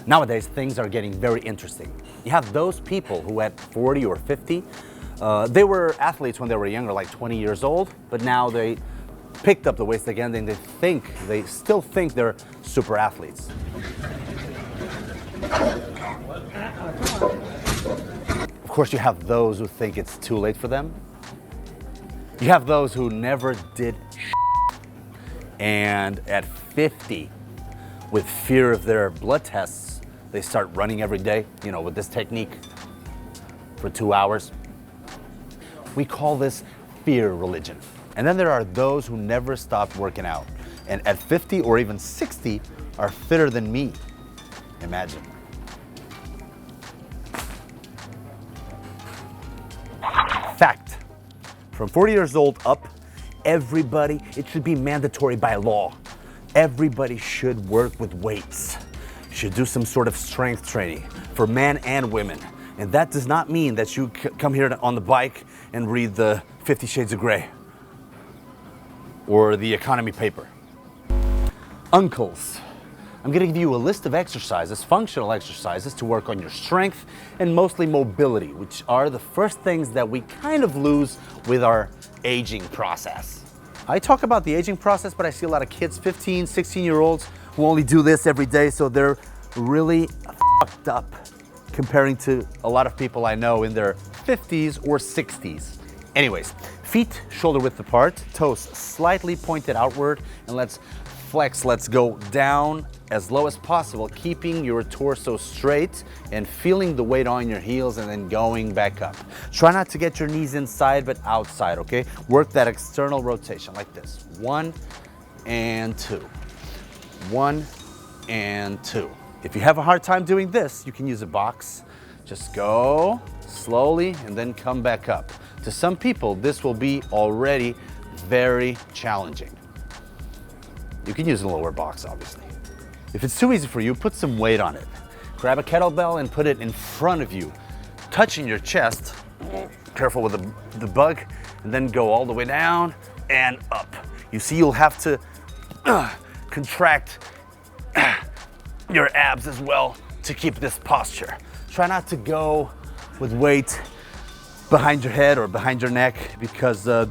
Nowadays, things are getting very interesting. You have those people who at 40 or 50, they were athletes when they were younger, like 20 years old, but now they picked up the weights again and they still think they're super athletes. Of course, you have those who think it's too late for them. You have those who never did and at 50, with fear of their blood tests, they start running every day, you know, with this technique for 2 hours. We call this fear religion. And then there are those who never stopped working out and at 50 or even 60 are fitter than me. Imagine. Fact, from 40 years old up, everybody, it should be mandatory by law. Everybody should work with weights. Should do some sort of strength training for men and women. And that does not mean that you come here on the bike and read the 50 Shades of Grey or the economy paper. Uncles, I'm gonna give you a list of exercises, functional exercises to work on your strength and mostly mobility, which are the first things that we kind of lose with our aging process. I talk about the aging process, but I see a lot of kids, 15, 16-year-olds, who only do this every day, so they're really fucked up comparing to a lot of people I know in their 50s or 60s. Anyways, feet shoulder width apart, toes slightly pointed outward, and let's flex, let's go down as low as possible, keeping your torso straight and feeling the weight on your heels and then going back up. Try not to get your knees inside, but outside, okay? Work that external rotation like this. 1 and 2. 1 and 2. If you have a hard time doing this, you can use a box. Just go slowly and then come back up. To some people, this will be already very challenging. You can use a lower box, obviously. If it's too easy for you, put some weight on it. Grab a kettlebell and put it in front of you, touching your chest. Careful with the bug, and then go all the way down and up. You see, you'll have to contract your abs as well to keep this posture. Try not to go with weight behind your head or behind your neck because the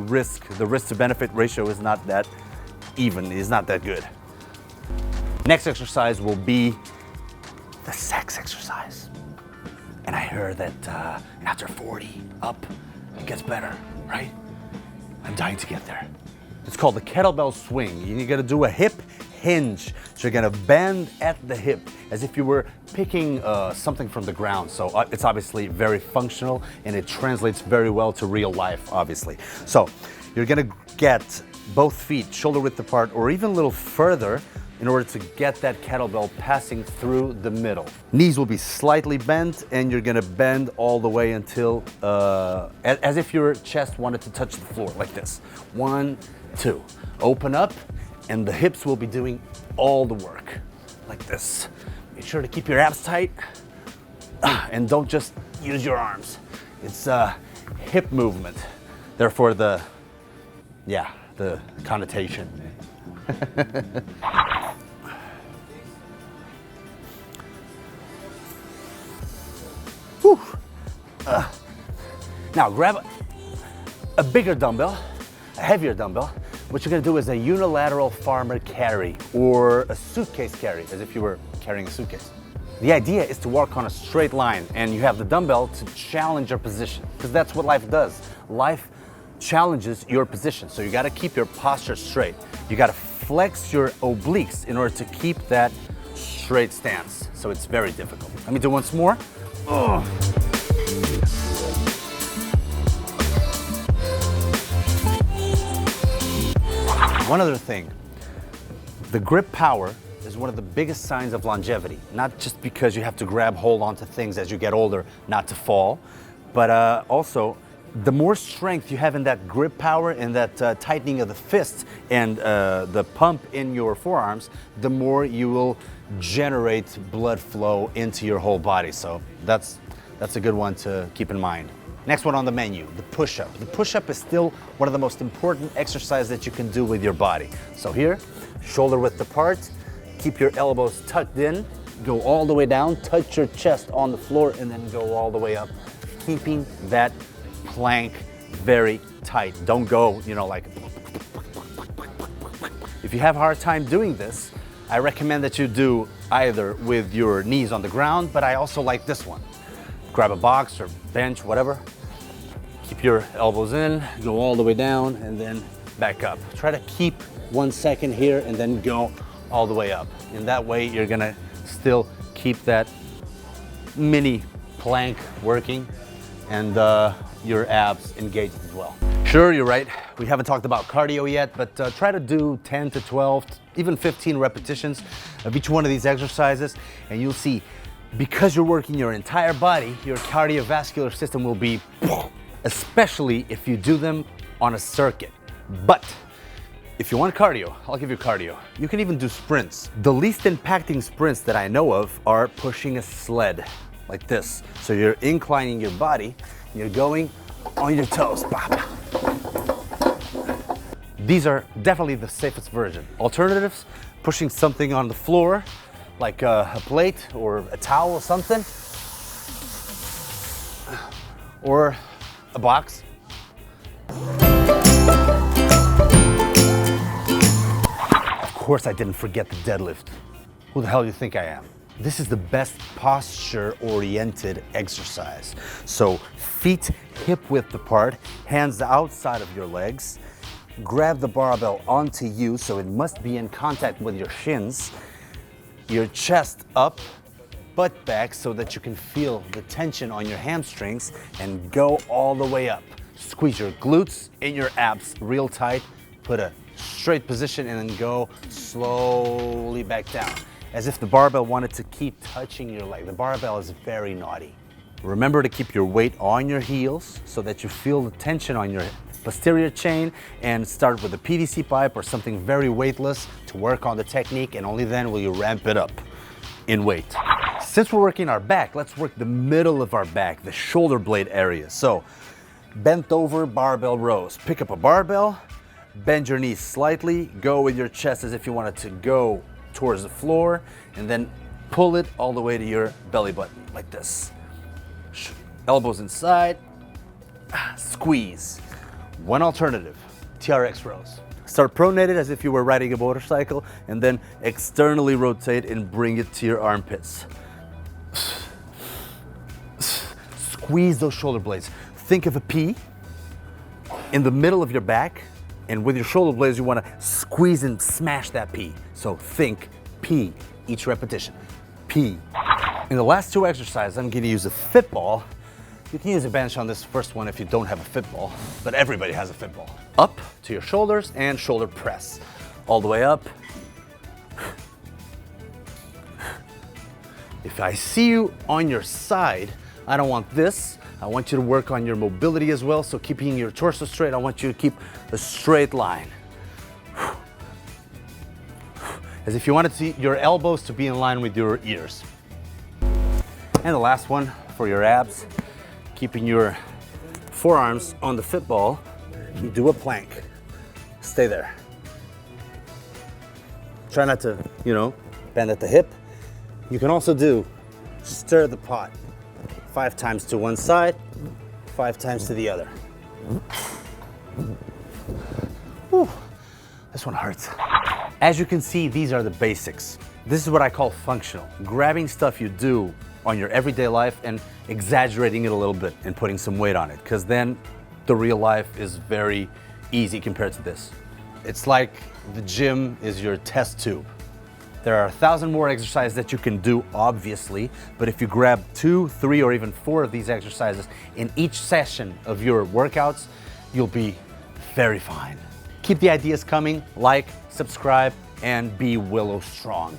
risk to benefit ratio is not that even, is not that good. Next exercise will be the sex exercise. And I heard that after 40 up, it gets better, right? I'm dying to get there. It's called the kettlebell swing. You're gonna do a hip hinge. So you're gonna bend at the hip as if you were picking something from the ground. So it's obviously very functional and it translates very well to real life, obviously. So you're gonna get both feet shoulder width apart or even a little further in order to get that kettlebell passing through the middle. Knees will be slightly bent and you're gonna bend all the way until, as if your chest wanted to touch the floor, like this. 1, 2. Open up and the hips will be doing all the work, like this. Make sure to keep your abs tight and don't just use your arms. It's a hip movement, therefore the connotation. Now grab a bigger dumbbell, a heavier dumbbell. What you're gonna do is a unilateral farmer carry or a suitcase carry, as if you were carrying a suitcase. The idea is to walk on a straight line and you have the dumbbell to challenge your position, because that's what life does. Life challenges your position, so you gotta keep your posture straight. You gotta flex your obliques in order to keep that straight stance. So it's very difficult. Let me do once more. Ugh. One other thing, the grip power is one of the biggest signs of longevity, not just because you have to hold onto things as you get older not to fall, but also the more strength you have in that grip power and that tightening of the fist and the pump in your forearms, the more you will generate blood flow into your whole body. So that's a good one to keep in mind. Next one on the menu, the push-up. The push-up is still one of the most important exercises that you can do with your body. So here, shoulder width apart, keep your elbows tucked in, go all the way down, touch your chest on the floor, and then go all the way up, keeping that plank very tight. Don't go, like. If you have a hard time doing this, I recommend that you do either with your knees on the ground, but I also like this one. Grab a box or bench, whatever. Keep your elbows in, go all the way down, and then back up. Try to keep 1 second here and then go all the way up. In that way, you're gonna still keep that mini plank working and your abs engaged as well. Sure, you're right. We haven't talked about cardio yet, but try to do 10 to 12, even 15 repetitions of each one of these exercises, and you'll see, because you're working your entire body, your cardiovascular system will be, especially if you do them on a circuit. But if you want cardio, I'll give you cardio. You can even do sprints. The least impacting sprints that I know of are pushing a sled like this. So you're inclining your body, you're going on your toes. These are definitely the safest version. Alternatives, pushing something on the floor, like a plate or a towel or something, or a box. Of course I didn't forget the deadlift. Who the hell do you think I am? This is the best posture-oriented exercise. So feet hip width apart, hands outside of your legs, grab the barbell onto you so it must be in contact with your shins, your chest up, butt back so that you can feel the tension on your hamstrings, and go all the way up. Squeeze your glutes and your abs real tight, put a straight position, and then go slowly back down, as if the barbell wanted to keep touching your leg. The barbell is very naughty. Remember to keep your weight on your heels so that you feel the tension on your posterior chain, and start with a PVC pipe or something very weightless to work on the technique, and only then will you ramp it up in weight. Since we're working our back, let's work the middle of our back, the shoulder blade area. So bent over barbell rows. Pick up a barbell, bend your knees slightly, go with your chest as if you wanted to go towards the floor, and then pull it all the way to your belly button like this. Elbows inside, squeeze. One alternative, TRX rows. Start pronated as if you were riding a motorcycle, and then externally rotate and bring it to your armpits. Squeeze those shoulder blades. Think of a P in the middle of your back, and with your shoulder blades you want to squeeze and smash that P. So think P each repetition. P. In the last two exercises, I'm going to use a fit ball. You can use a bench on this first one if you don't have a fit ball, but everybody has a fit ball. Up to your shoulders and shoulder press. All the way up. If I see you on your side, I don't want this. I want you to work on your mobility as well. So keeping your torso straight, I want you to keep a straight line. As if you wanted your elbows to be in line with your ears. And the last one for your abs, keeping your forearms on the fit ball, you do a plank. Stay there. Try not to, bend at the hip. You can also do stir the pot 5 times to one side, 5 times to the other. Whew, this one hurts. As you can see, these are the basics. This is what I call functional. Grabbing stuff you do on your everyday life and exaggerating it a little bit and putting some weight on it, because then the real life is very easy compared to this. It's like the gym is your test tube. There are 1,000 more exercises that you can do, obviously, but if you grab 2, 3, or even 4 of these exercises in each session of your workouts, you'll be very fine. Keep the ideas coming, like, subscribe, and be Willow strong.